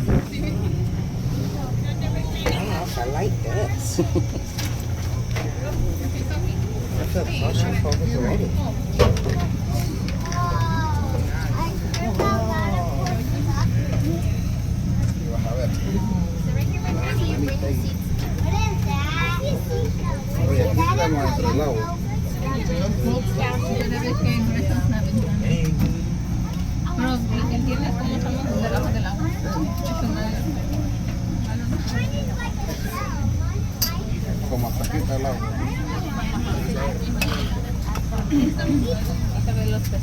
Gosh, I like this. I feel claustrophobic already. Pero entiendes cómo estamos debajo del agua. Es una... Como hasta aquí está el agua. Se ven los peces.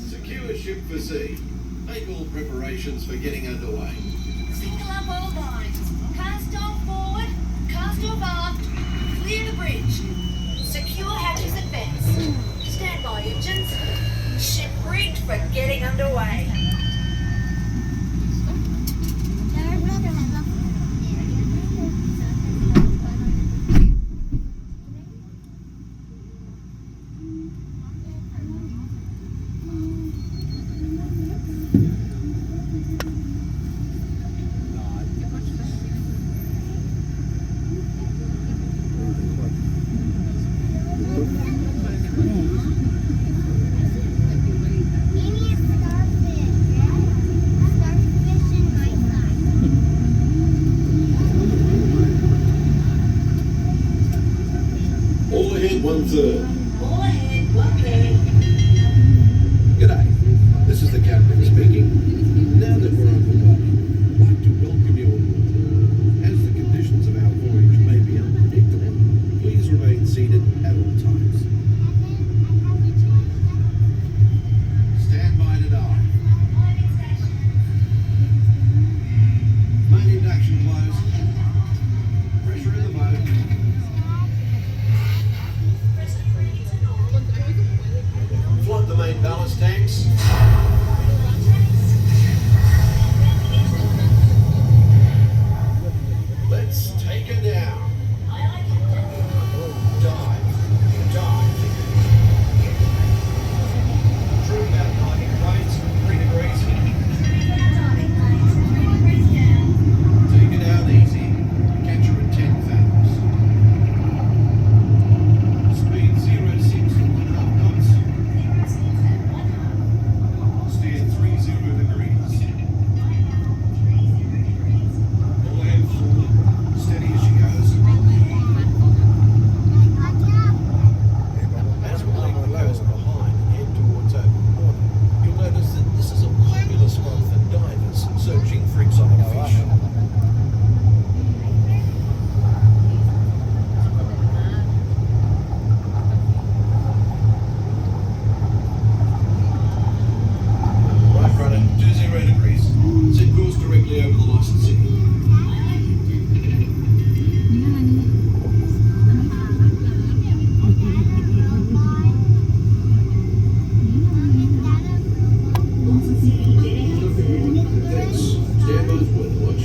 Secure ship for sea. Make all preparations for getting underway. Single up all lines. Cast off forward. Cast off aft. Clear the bridge. Secure hatches and vents. Stand by engines. Ship rigged for getting underway. All ahead, 1/3. All ahead, 1/3. G'day, this is the captain speaking. Now that we're underway, I'd like to welcome you on board. As the conditions of our voyage may be unpredictable, please remain seated at all times. Stand by to dive. Main induction closed. Pressure in the boat. Flood the main ballast tanks. Let's take her down. Dive. Dive. True about diving planes, 3 degrees. Take it out easy. Catch her at 10 fathoms. Speed 0 to 6 to 1.5 knots. Steer 30 degrees. All ahead forward. Steady as she goes. As we leave the coast behind and head towards open water, you'll notice that this is a popular spot for divers searching for exotic fish. Right runner, 20 degrees. Set course directly over the licensing. Thanks. Stand by for weather watch.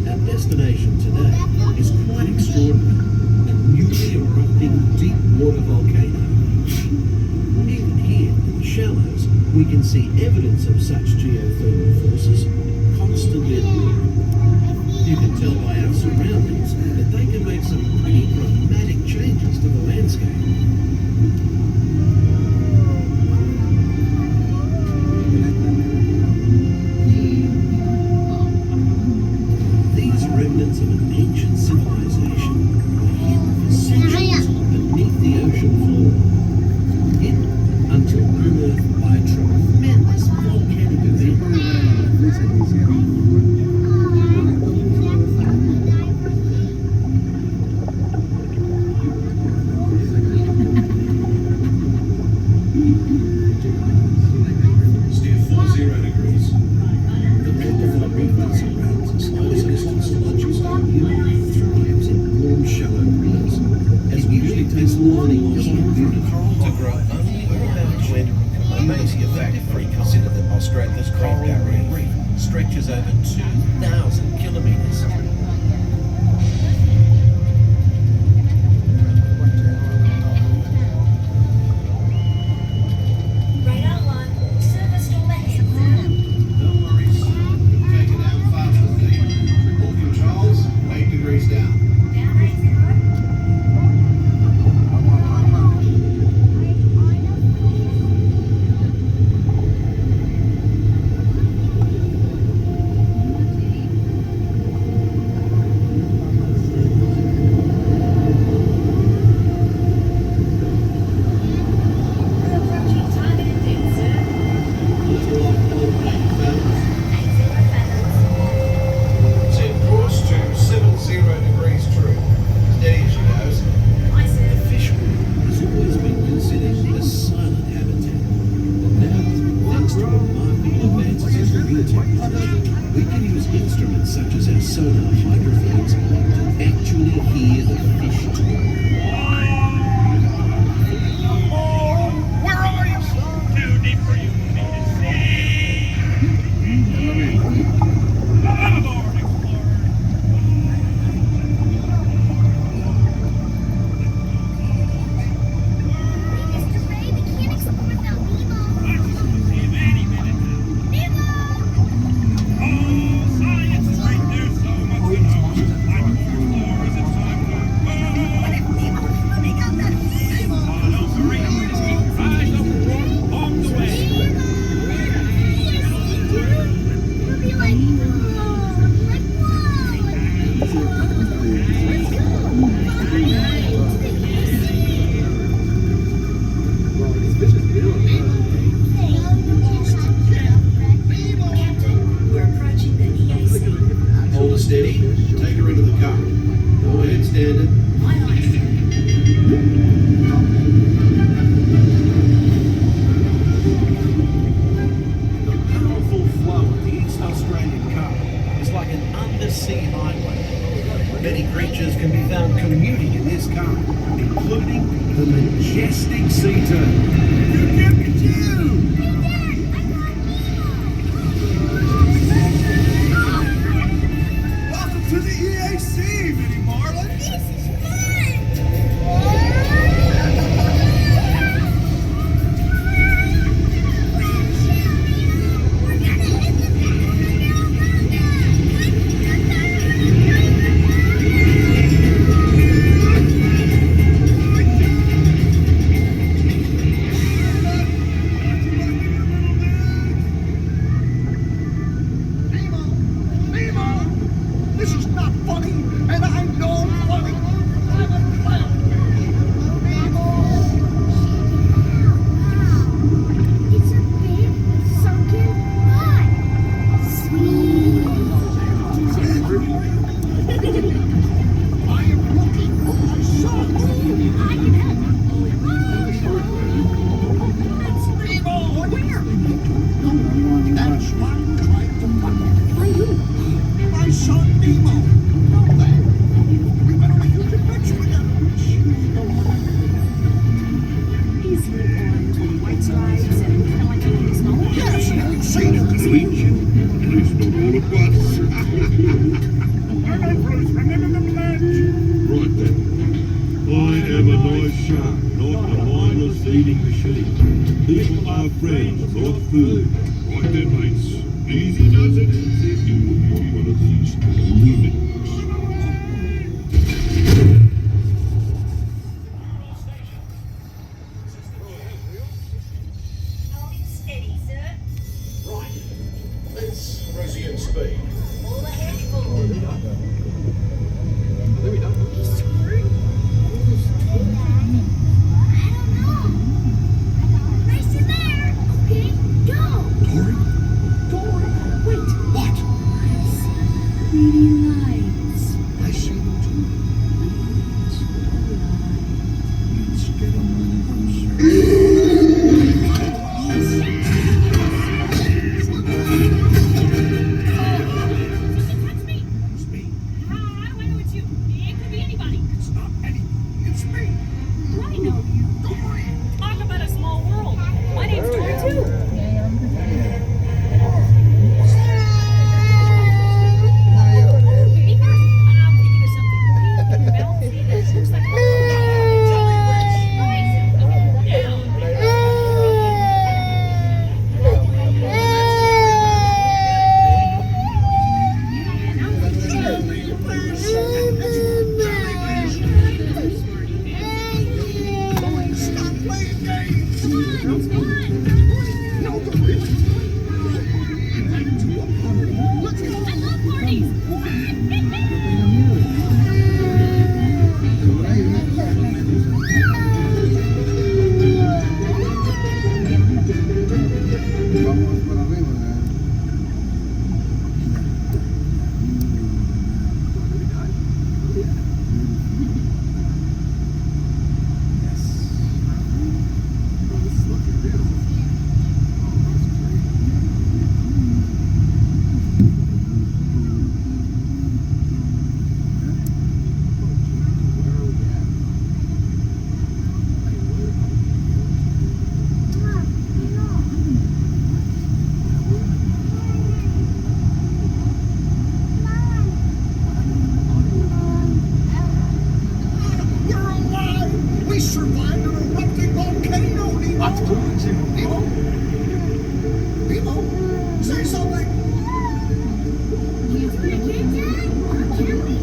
Our destination today is quite extraordinary, a newly erupting deep water volcano. Even here in the shallows, we can see evidence of such geothermal forces constantly at work. You can tell by our surroundings that they can make some pretty dramatic changes to the landscape. These remnants of an ancient civilization were hidden for centuries beneath the ocean floor, hidden until unearthed by a tremendous volcanic event. the majestic sea turtle. Look at you! Welcome to the EAC, Minnie Marlin. This is fun! We're gonna hit the Nemo, this is not funny, and I know I'm funny. I'm a clown. It's a big sunken pot. Sweet. I am looking for my son. I can help. It's Nemo. Where? That's why I'm trying to find him. My son Nemo. Know that. We went on a huge adventure together. He's orange with white stripes and kind of like a little small. Yes, you've seen it. At least not all at once. All right, Bruce, remember the pledge. Right then. I am a nice shark, not a mindless eating machine. People are friends, not food. Right then, mates. Easy does it. You will be one of these mimics. Hold it steady, sir. Right. Let's resume speed. All ahead forward. There we go. He's screwed. I don't know. Race you there. Okay, go. Dory, wait, what? Pretty lights. I see them too. It's getting closer. It's me. I don't know it's you. It could be anybody. It's not anything. It's me. I know you. Dory. Talk about a small world. My name's Dory too. Be fast. I'm thinking of something really bouncy that looks like a jellyfish. Nice. Yeah. And I'm thinking Stop playing games. come on, it's fun. No, Dory. I love parties. We're alive. We survived an erupting volcano, Nemo. Nemo, say something. You do it again, Dad? Can we?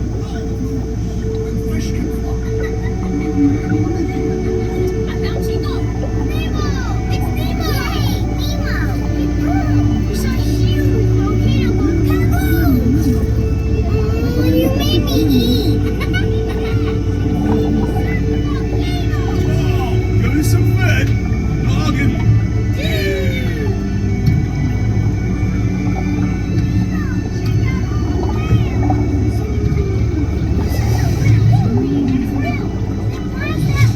When fish can fly. I found Chico. Nemo! It's Nemo! Hey, Nemo! You saw a huge volcano go kaboom! Oh, you made me eat! Give us some food. Noggin. Where's that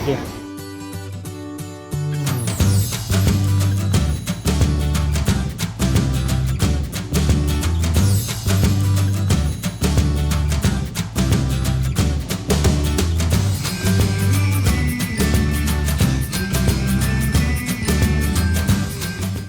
Yeah.